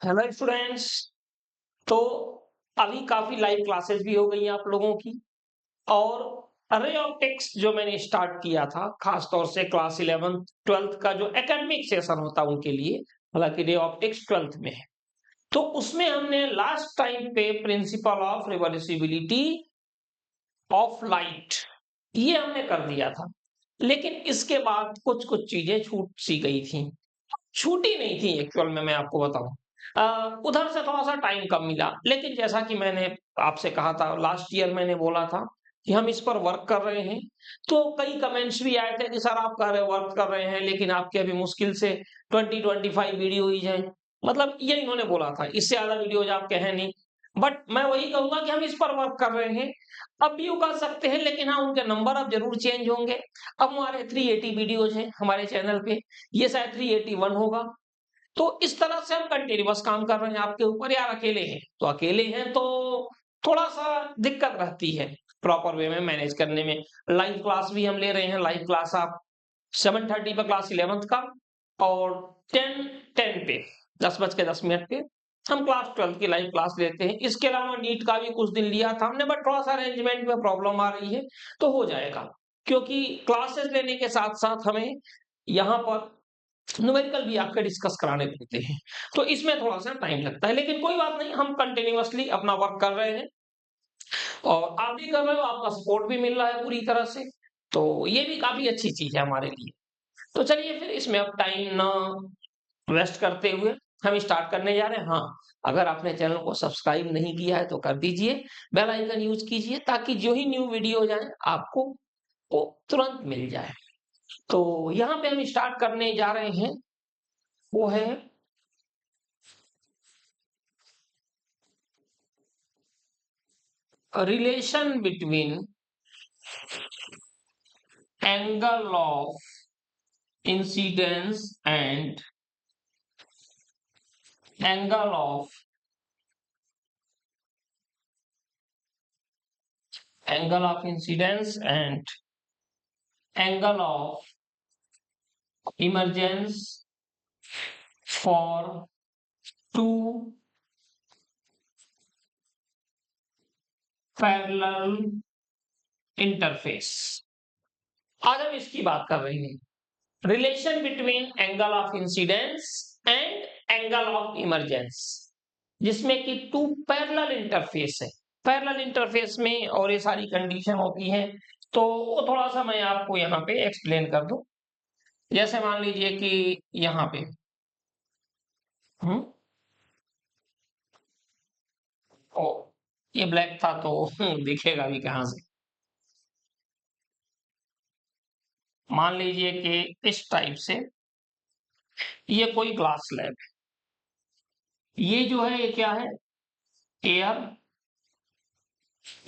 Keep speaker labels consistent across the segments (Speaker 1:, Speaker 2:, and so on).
Speaker 1: Hello students. तो अभी काफी लाइव क्लासेस भी हो गई हैं आप लोगों की। और अरे ऑफ टेक्स्ट जो मैंने स्टार्ट किया था खास तौर से क्लास 11th 12th का जो एकेडमिक सेशन होता है उनके लिए, हालांकि रे ऑफ टेक्स्ट 12th में है। तो उसमें हमने लास्ट टाइम पे principal of reversibility of light ये हमने कर दिया था। लेकिन इसके बाद कुछ कुछ चीजें छूट सी गई थी। छूटी नहीं थी एक्चुअल में, मैं आपको बताऊं। उधर से थोड़ा सा टाइम कम मिला, लेकिन जैसा कि मैंने आपसे कहा था लास्ट ईयर, मैंने बोला था कि हम इस पर वर्क कर रहे हैं। तो कई कमेंट्स भी आए थे कि सर आप कर रहे वर्क कर रहे हैं, लेकिन आपके अभी मुश्किल से 20-25 वीडियो ही हैं। मतलब ये इन्होंने बोला था, इससे ज्यादा वीडियोज आपके हैं नहीं। बट मैं वही कहूंगा कि हम इस पर वर्क कर रहे हैं। अब भी उगा सकते हैं, लेकिन हाँ उनके नंबर अब जरूर चेंज होंगे। अब हमारे 380 वीडियोज हैं हमारे चैनल पे, ये शायद 381 होगा। तो इस तरह से हम कंटिन्यूअस काम कर रहे हैं आपके ऊपर। यार अकेले हैं तो अकेले हैं तो थोड़ा सा दिक्कत रहती है प्रॉपर वे में मैनेज करने में। लाइव क्लास भी हम ले रहे हैं। लाइव क्लास आप 7:30 पे क्लास 11th का, और 10:10 पे 10:10 पे हम क्लास 12th की लाइव क्लास लेते हैं। इसके अलावा नीट का भी कुछ दिन लिया था हमने, बट थोड़ा सा अरेंजमेंट में प्रॉब्लम आ रही है, तो हो जाएगा। क्योंकि क्लासेस लेने के साथ साथ हमें यहाँ पर न्यूमेरिकल भी आपके डिस्कस कराने पड़ते हैं। तो इसमें थोड़ा सा टाइम लगता है, लेकिन कोई बात नहीं, हम कंटिन्यूअसली अपना वर्क कर रहे हैं और आप भी कर रहे हो, आपका सपोर्ट भी मिल रहा है पूरी तरह से। तो ये भी काफी अच्छी चीज है हमारे लिए। तो चलिए फिर इसमें अब टाइम ना वेस्ट करते हुए हम स्टार्ट करने जा रहे हैं। हाँ, अगर आपने चैनल को सब्सक्राइब नहीं किया है तो कर दीजिए, बेल आइकन यूज कीजिए, ताकि जो ही न्यू वीडियो जाए आपको वो तुरंत मिल जाए। तो यहाँ पे हम स्टार्ट करने जा रहे हैं, वो है a relation between angle of incidence and angle of incidence and angle of emergence for two parallel interface। आज हम इसकी बात कर रहे हैं, relation between angle of incidence and angle of emergence, जिसमें कि टू पैरेलल इंटरफेस है। पैरेलल इंटरफेस में और ये सारी कंडीशन होती हैं, तो वो थोड़ा सा मैं आपको यहाँ पे एक्सप्लेन कर दूं। जैसे मान लीजिए कि यहाँ पे हम्म ओ ये ब्लैक था तो दिखेगा भी कहाँ से। मान लीजिए कि इस टाइप से ये कोई ग्लास स्लैब है। ये जो है ये क्या है, एयर।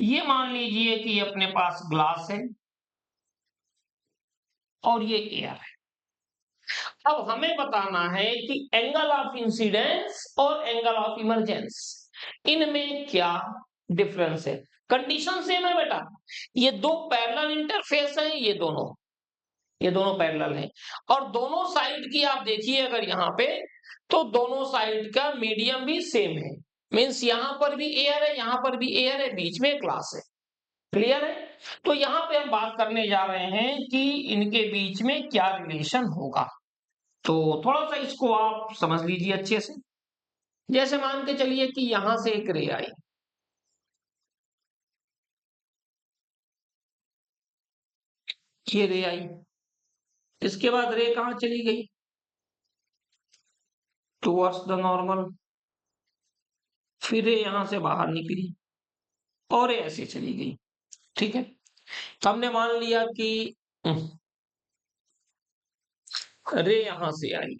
Speaker 1: ये मान लीजिए कि अपने पास ग्लास है और ये एयर है। अब हमें बताना है कि एंगल ऑफ इंसिडेंस और एंगल ऑफ इमरजेंस, इनमें क्या डिफरेंस है। कंडीशन सेम है बेटा, ये दो पैरेलल इंटरफेस है, ये दोनों पैरेलल हैं। और दोनों साइड की आप देखिए अगर यहाँ पे, तो दोनों साइड का मीडियम भी सेम है। मीन्स यहाँ पर भी एयर है, यहाँ पर भी एयर है, बीच में ग्लास है। क्लियर है। तो यहाँ पे हम बात करने जा रहे हैं कि इनके बीच में क्या रिलेशन होगा। तो थोड़ा सा इसको आप समझ लीजिए अच्छे से। जैसे मान के चलिए कि यहां से एक रे आई, ये रे आई, इसके बाद रे कहां चली गई, टुवर्ड्स द नॉर्मल। फिर ये यहां से बाहर निकली और ये ऐसे चली गई। ठीक है। तो हमने मान लिया कि रे यहां से आई,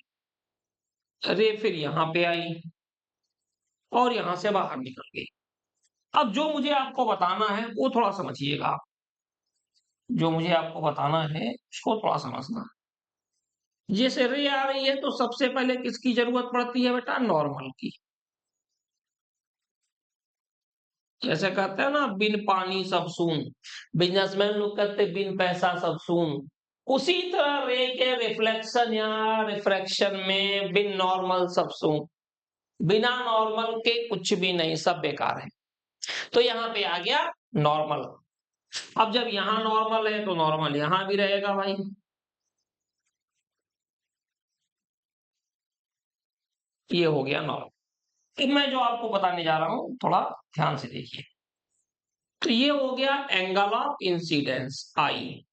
Speaker 1: रे फिर यहां पे आई और यहां से बाहर निकल गई। अब जो मुझे आपको बताना है वो थोड़ा समझिएगा आप। जो मुझे आपको बताना है उसको थोड़ा समझना। जैसे रे आ रही है तो सबसे पहले किसकी जरूरत पड़ती है बेटा, नॉर्मल की। जैसे कहते हैं ना, बिन पानी सब सून। बिजनेसमैन लोग कहते हैं बिन पैसा सब सून। उसी तरह रे के रिफ्लेक्शन या रिफ्रैक्शन में बिन नॉर्मल सब सून। बिना नॉर्मल के कुछ भी नहीं, सब बेकार है। तो यहाँ पे आ गया नॉर्मल। अब जब यहाँ नॉर्मल है तो नॉर्मल यहाँ भी रहेगा भाई। ये हो गया नॉर्मल। अब मैं जो आपको बताने जा रहा हूं थोड़ा ध्यान से देखिए। तो ये हो गया एंगल ऑफ इंसिडेंस आई,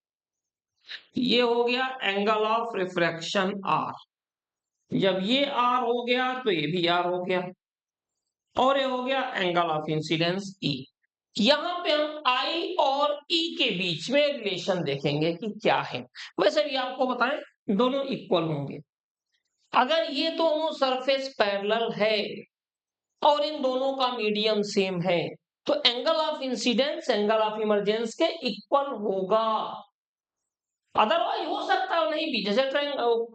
Speaker 1: ये हो गया एंगल ऑफ रिफ्रैक्शन आर। जब ये आर हो गया तो ये भी आर हो गया, और ये हो गया एंगल ऑफ इंसिडेंस ई। यहां पे हम आई और ई के बीच में रिलेशन देखेंगे कि क्या है। वैसे भी आपको बताएं दोनों इक्वल होंगे। अगर ये दोनों सरफेस पैरेलल है और इन दोनों का मीडियम सेम है तो angle of incidence angle of emergence के इक्वल होगा। अदरवाइज हो सकता है नहीं भी, जैसे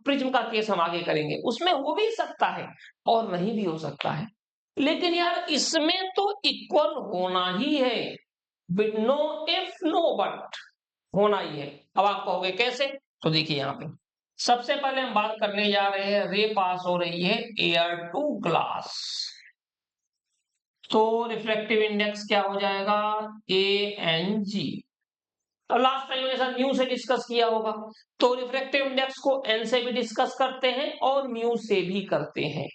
Speaker 1: प्रिज्म का केस हम आगे करेंगे, उसमें हो भी सकता है और नहीं भी हो सकता है। लेकिन यार इसमें तो इक्वल होना ही है, नो इफ नो बट, होना ही है। अब आप कहोगे कैसे, तो देखिए यहाँ पे सबसे पहले हम बात करने जा रहे हैं, रे पास हो रही है एयर टू ग्लास, तो रिफ्रैक्टिव इंडेक्स क्या हो जाएगा, ए एन जी। लास्ट टाइम मैंने सर म्यू से डिस्कस किया होगा, तो रिफ्रैक्टिव इंडेक्स को एन से भी डिस्कस करते हैं और म्यू से भी करते हैं।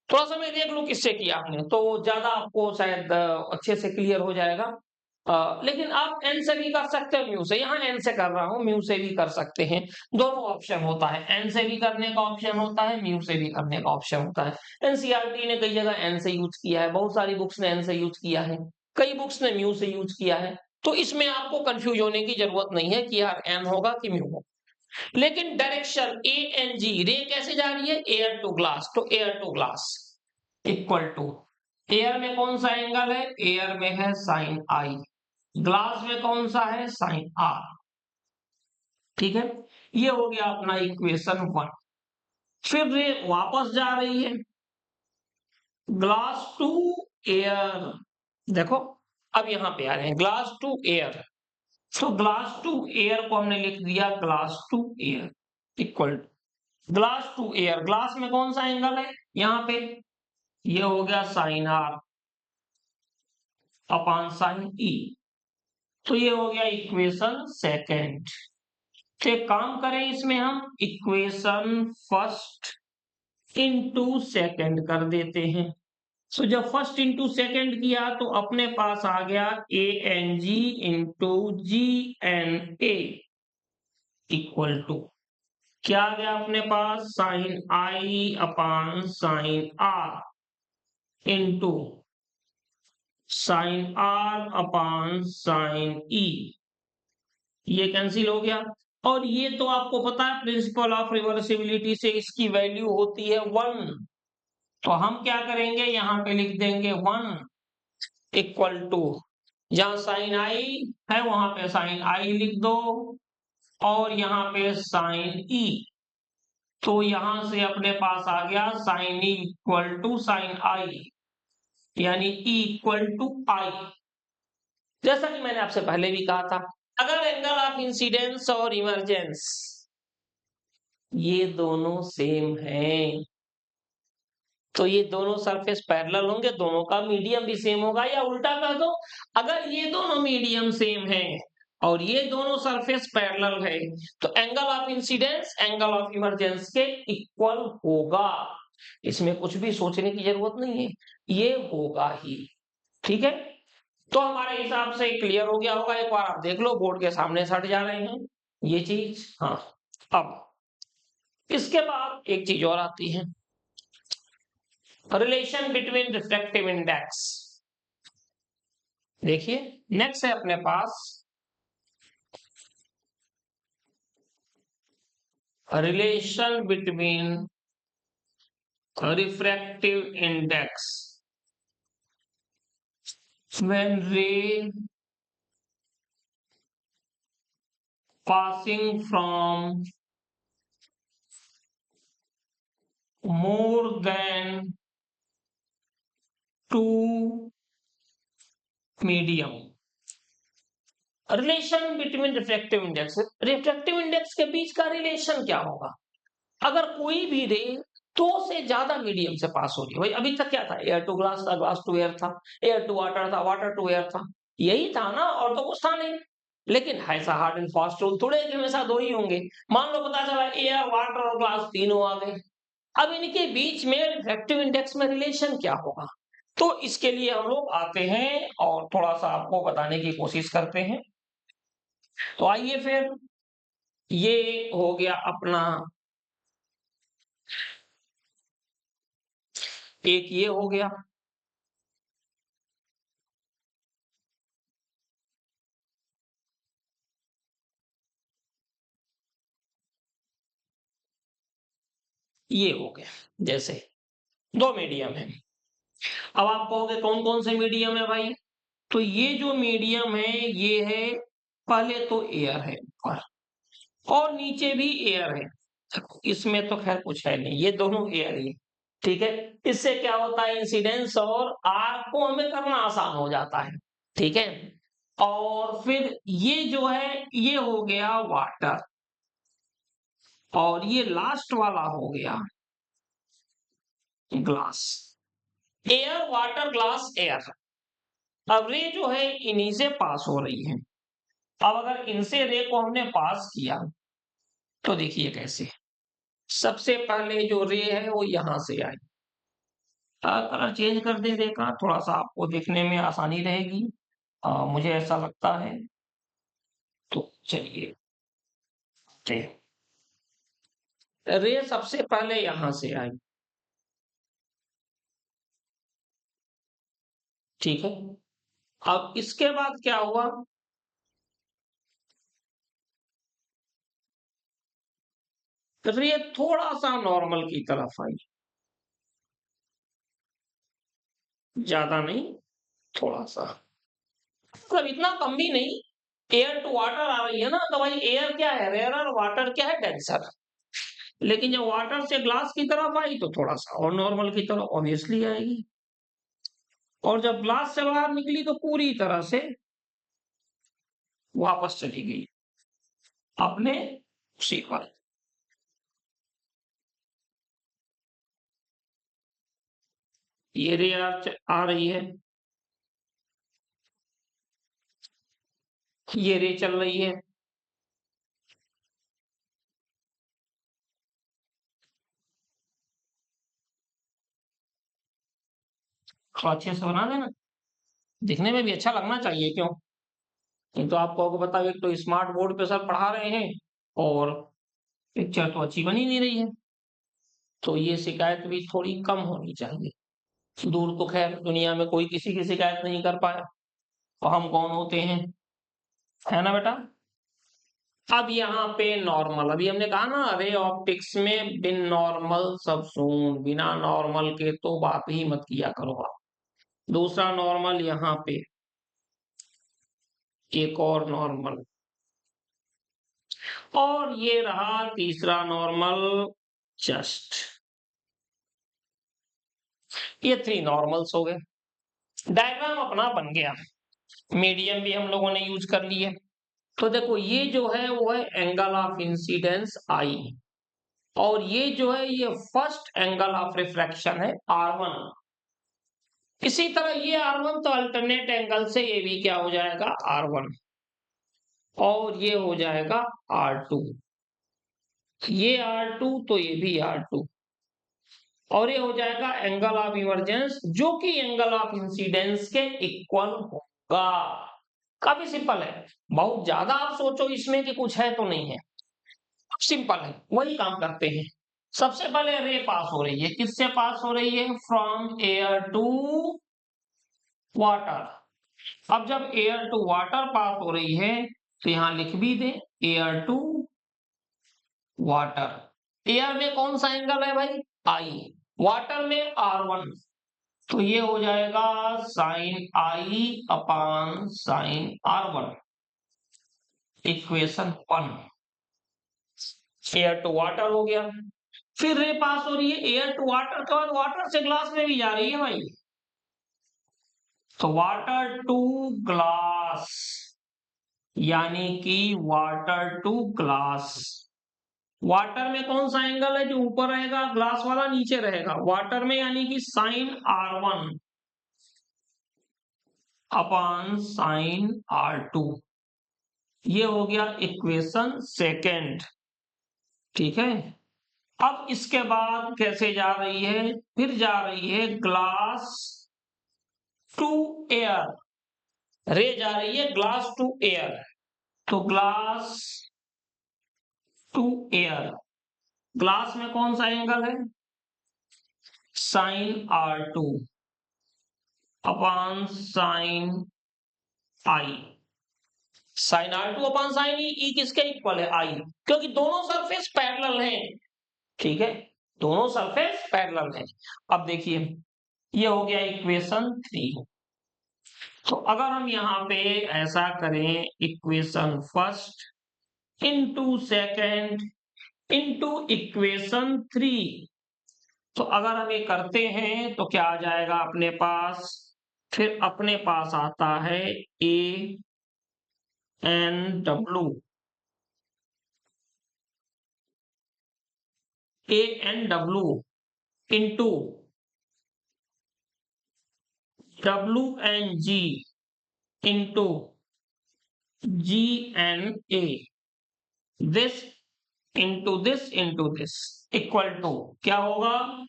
Speaker 1: थोड़ा सा मैं देख लूं किससे किया आपने, तो ज्यादा आपको शायद अच्छे से क्लियर हो जाएगा। लेकिन आप एन से भी कर सकते हो म्यू से, यहाँ एन से कर रहा हूं, म्यू से भी कर सकते हैं। दोनों ऑप्शन होता है, एन से भी करने का ऑप्शन होता है, म्यू से भी करने का ऑप्शन होता है। एनसीईआरटी ने कई जगह एन से यूज किया है, बहुत सारी बुक्स ने एन से यूज किया है, कई बुक्स ने म्यू से यूज किया है। तो इसमें आपको कंफ्यूज होने की जरूरत नहीं है कि यार एन होगा कि म्यू होगा। लेकिन डायरेक्शन ए एन जी, रे कैसे जा रही है, एयर टू ग्लास, तो air to glass equal to, air में कौन सा एंगल है, एयर में है साइन आई, ग्लास में कौन सा है, साइन आर। ठीक है, ये हो गया अपना इक्वेशन 1। फिर रे वापस जा रही है ग्लास टू एयर, देखो अब यहां पे आ रहे हैं ग्लास टू एयर, तो ग्लास टू एयर को हमने लिख दिया glass to air equal glass to air, glass में कौन सा एंगल है यहाँ पे, ये हो गया साइन आर अपान साइन ई। तो ये हो गया इक्वेशन सेकेंड। तो एक काम करें इसमें हम इक्वेशन फर्स्ट इनटू सेकेंड कर देते हैं। सो जब फर्स्ट इंटू सेकेंड किया तो अपने पास आ गया A N G into G N A equal to, क्या आ गया अपने पास, साइन आई upon sine r into sine r upon sine e, ये कैंसिल हो गया। और ये तो आपको पता है प्रिंसिपल ऑफ रिवर्सिबिलिटी से इसकी वैल्यू होती है 1, तो हम क्या करेंगे यहाँ पे लिख देंगे 1 इक्वल टू, जहां साइन आई है वहां पे साइन आई लिख दो और यहाँ पे साइन ई, तो यहां से अपने पास आ गया sine e equal to sine i, यानी ई इक्वल टू आई। जैसा कि मैंने आपसे पहले भी कहा था, अगर एंगल ऑफ इंसिडेंस और इमरजेंस ये दोनों सेम हैं तो ये दोनों सरफेस पैरेलल होंगे, दोनों का मीडियम भी सेम होगा, या उल्टा कह दो, अगर ये दोनों मीडियम सेम है और ये दोनों सरफेस पैरेलल है तो angle of incidence angle of emergence के इक्वल होगा। इसमें कुछ भी सोचने की जरूरत नहीं है, ये होगा ही। ठीक है, तो हमारे हिसाब से क्लियर हो गया होगा, एक बार आप देख लो बोर्ड के सामने सट जा रहे हैं ये चीज। हाँ, अब इसके बाद एक चीज और आती है, रिलेशन बिटवीन रिफ्रैक्टिव इंडेक्स। देखिए नेक्स्ट है अपने पास relation between refractive index when ray passing from more than 2 medium। Relation between refractive index, refractive index के बीच का रिलेशन क्या होगा, अगर कोई भी रे दो से ज्यादा मीडियम से पास हो रही है। भाई अभी तक क्या था, एयर टू ग्लास था, ग्लास टू एयर था, एयर टू वाटर था, वाटर टू एयर था, यही था ना, और तो कुछ था नहीं। लेकिन ऐसा हार्ड एंड फास्ट रूल थोड़े कि हमेशा दो ही होंगे। मान लो पता चला एयर, वाटर और ग्लास तीनों आ गए, अब इनके बीच में रिफ्रैक्टिव इंडेक्स में रिलेशन क्या होगा? तो इसके लिए हम लोग आते हैं और थोड़ा सा आपको बताने की कोशिश करते हैं। तो आइए फिर, ये हो गया अपना, एक ये हो गया, ये हो गया। जैसे दो मीडियम है, अब आप कहोगे कौन कौन से मीडियम है भाई? तो ये जो मीडियम है ये है, पहले तो एयर है ऊपर, और नीचे भी एयर है। देखो इसमें तो खैर कुछ है नहीं, ये दोनों एयर ही है, ठीक है। इससे क्या होता है, इंसिडेंस और आर को हमें करना आसान हो जाता है, ठीक है। और फिर ये जो है ये हो गया वाटर, और ये लास्ट वाला हो गया glass. Air, water, glass, air. अब रे जो है इन्हीं से पास हो रही है। अब अगर इनसे रे को हमने पास किया तो देखिए कैसे। सबसे पहले जो रे है वो यहां से आई, कलर चेंज कर दे रे का, थोड़ा सा आपको देखने में आसानी रहेगी, मुझे ऐसा लगता है। तो चलिए, रे सबसे पहले यहां से आई, ठीक है। अब इसके बाद क्या हुआ, रे थोड़ा सा नॉर्मल की तरफ आई, ज्यादा नहीं, थोड़ा सा, मतलब इतना कम भी नहीं। एयर टू वाटर आ रही है ना, तो भाई एयर क्या है, रेयर, वाटर क्या है, डेंसर। लेकिन जब वाटर से ग्लास की तरफ आई तो थोड़ा सा और नॉर्मल की तरफ ऑब्वियसली आएगी, और जब ग्लास से बाहर निकली तो पूरी तरह से वापस चली गई अपने उसी पर। ये रे आ रही है, ये रे चल रही है, तो अच्छे से बना देना, दिखने में भी अच्छा लगना चाहिए, क्यों? नहीं तो आपको पता है, एक तो स्मार्ट बोर्ड पे सर पढ़ा रहे हैं, और पिक्चर तो अच्छी बनी नहीं रही है, तो ये शिकायत भी थोड़ी कम होनी चाहिए। दूर तो खैर दुनिया में कोई किसी की शिकायत नहीं कर पाया, तो हम कौन होते हैं, है ना बेटा। अब यहाँ पे नॉर्मल, अभी हमने कहा ना रे ऑप्टिक्स में बिन नॉर्मल सब शून्य, बिना नॉर्मल के तो बात ही मत किया करो आप। दूसरा नॉर्मल यहाँ पे, एक और नॉर्मल, और ये रहा तीसरा नॉर्मल, जस्ट। ये थ्री नॉर्मल्स हो गए, डायग्राम अपना बन गया। मीडियम भी हम लोगों ने यूज कर लिए। तो देखो ये जो है वो है एंगल ऑफ इंसिडेंस आई, और ये जो है ये फर्स्ट एंगल ऑफ रिफ्रैक्शन है R1। इसी तरह ये R1 तो अल्टरनेट एंगल से ये भी क्या हो जाएगा, R1, और ये हो जाएगा R2, ये R2 तो ये भी R2, और ये हो जाएगा एंगल ऑफ इमरजेंस, जो कि एंगल ऑफ इंसिडेंस के इक्वल होगा। काफी सिंपल है, बहुत ज्यादा आप सोचो इसमें कि कुछ है तो नहीं है, सिंपल है, वही काम करते हैं। सबसे पहले रे पास हो रही है, किससे पास हो रही है, फ्रॉम एयर टू वाटर। अब जब एयर टू वाटर पास हो रही है तो यहां लिख भी दे, एयर टू वाटर। एयर में कौन सा एंगल है भाई, आई, वाटर में R1, तो ये हो जाएगा sine I upon sine R1, equation 1। Air to water हो गया, फिर रे पास हो रही है एयर टू वाटर के बाद वाटर से ग्लास में भी जा रही है भाई, तो वाटर टू ग्लास, यानी कि वाटर टू ग्लास, वाटर में कौन सा एंगल है जो ऊपर रहेगा, ग्लास वाला नीचे रहेगा वाटर में, यानी कि sign R1 upon sine R2। ये हो गया इक्वेशन सेकेंड। ठीक है, अब इसके बाद कैसे जा रही है, फिर जा रही है ग्लास टू एयर, रे जा रही है ग्लास टू एयर। तो ग्लास टू एयर, ग्लास में कौन सा एंगल है, sine R2 upon sine I। Sine R2 upon sine e किसके इक्वल है, I, क्योंकि दोनों सरफेस पैरेलल हैं। ठीक है, दोनों सरफेस पैरेलल हैं। अब देखिए ये हो गया इक्वेशन 3। तो अगर हम यहाँ पे ऐसा करें, equation first into second into equation 3, तो अगर हम ये करते हैं तो क्या आ जाएगा अपने पास, फिर अपने पास आता है ANW into WNG into GNA, this into this equal to क्या होगा,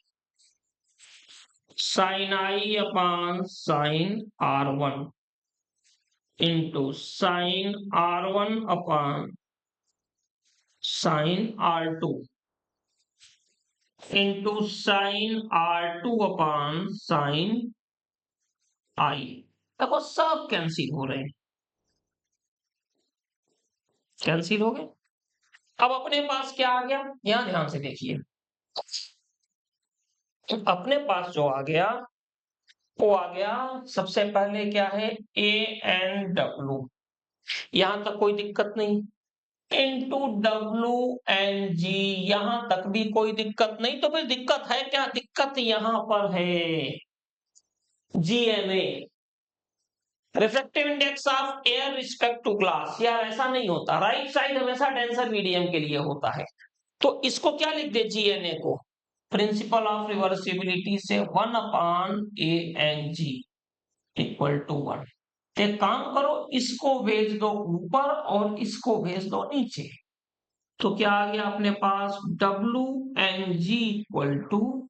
Speaker 1: sine I upon sine R1 into sine R1 upon sine R2 into sine R2 upon sine I। देखो सब कैंसिल हो रहे हैं, कैंसिल हो गए। अब अपने पास क्या आ गया, यहां ध्यान से देखिए, अपने पास जो आ गया वो आ गया, सबसे पहले क्या है ANW, यहां तक कोई दिक्कत नहीं, इंटू WNG, यहां तक भी कोई दिक्कत नहीं। तो फिर दिक्कत है क्या, दिक्कत यहां पर है GNA, refractive index of air respect to glass. यार ऐसा नहीं होता, राइट साइड हमेशा डेंसर मीडियम के लिए होता है। तो इसको क्या लिख दे, GNA को प्रिंसिपल ऑफ रिवर्सिबिलिटी से 1 अपॉन ANG इक्वल टू 1। एक काम करो, इसको भेज दो ऊपर और इसको भेज दो नीचे, तो क्या आ गया अपने पास, WNG equal to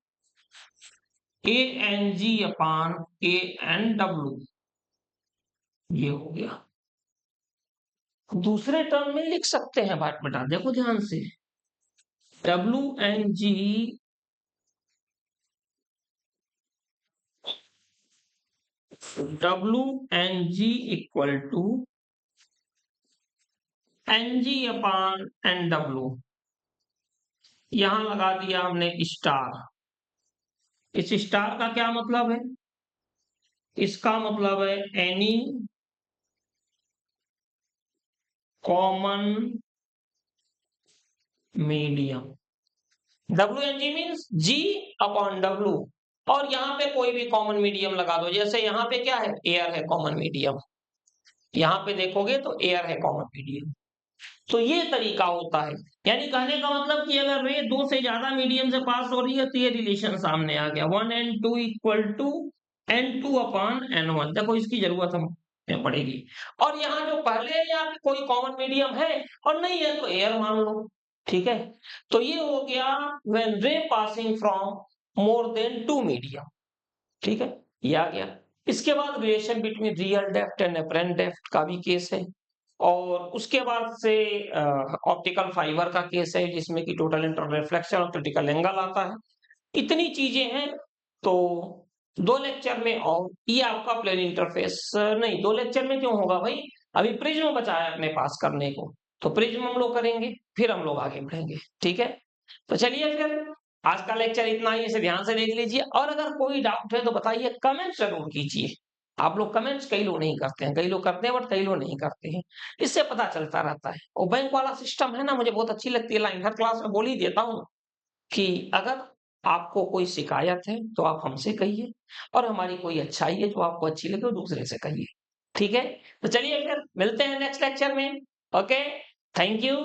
Speaker 1: ANG upon ANW, ये हो गया। दूसरे टर्म में लिख सकते हैं भाट बेटा, देखो ध्यान से, WNG equal to NG upon NW, यहां लगा दिया हमने स्टार। इस स्टार का क्या मतलब है, इसका मतलब है any common medium. WNG means G upon W, और यहां पे कोई भी कॉमन मीडियम लगा दो, जैसे यहां पे क्या है, एयर है कॉमन मीडियम, यहां पे देखोगे तो एयर है कॉमन मीडियम। तो ये तरीका होता है, यानी कहने का मतलब कि अगर रे दो से ज्यादा मीडियम से पास हो रही है तो ये रिलेशन सामने आ गया, 1N2 equal to N2 upon N1। देखो इसकी जरूरत हमें पड़ेगी, और यहाँ जो पहले है यहाँ पे कोई कॉमन मीडियम है और नहीं है तो एयर मान लो। ठीक है, तो ये हो गया when ray passing from more than to medium. ठीक है, ये आ गया। इसके बाद relation between real depth and apparent depth का भी केस है, और उसके बाद से ऑप्टिकल फाइबर का केस है जिसमें कि टोटल इंटर रिफ्लेक्शन और क्रिटिकल एंगल आता है। इतनी चीजें हैं, तो 2 लेक्चर में, और ये आपका प्लेन इंटरफेस नहीं, 2 लेक्चर में क्यों होगा भाई, अभी प्रिज्म बचा है अपने पास करने को, तो प्रिज्म हम लोग करेंगे, फिर हम लोग आगे बढ़ेंगे। ठीक है, तो चलिए फिर आज का लेक्चर इतना ही, इसे ध्यान से देख लीजिए, और अगर कोई डाउट है तो बताइए, कमेंट जरूर कीजिए। आप लोग कमेंट्स कई लोग नहीं करते हैं, कई लोग करते हैं बट कई लोग नहीं करते हैं, इससे पता चलता रहता है। और बैंक वाला सिस्टम है ना, मुझे बहुत अच्छी लगती है लाइन, हर क्लास में बोल ही देता हूँ कि अगर आपको कोई शिकायत है तो आप हमसे कहिए, और हमारी कोई अच्छाई है जो आपको अच्छी लगे वो दूसरे से कहिए। ठीक है, तो चलिए फिर मिलते हैं नेक्स्ट लेक्चर में। Okay, thank you.